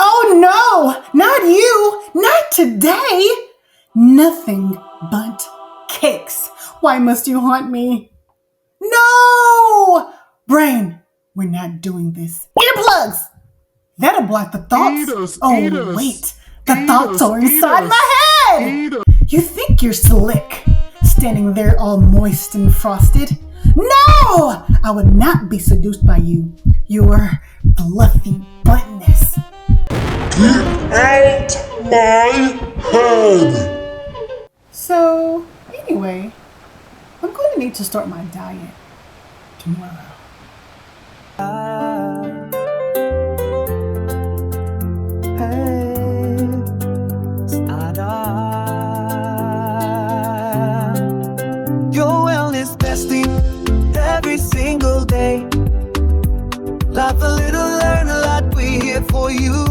Oh no, not you, not today. Nothing Bundt Cakes. Why must you haunt me? No! Brain, we're not doing this. Earplugs! That'll block the thoughts. Wait, the thoughts are inside my head! You think you're slick, standing there all moist and frosted. No! I would not be seduced by you. Your fluffy buttness. Get out my head! So, anyway, I'm going to need to start my diet tomorrow. Your wellness bestie, every single day. Laugh a little, learn a lot, we're here for you.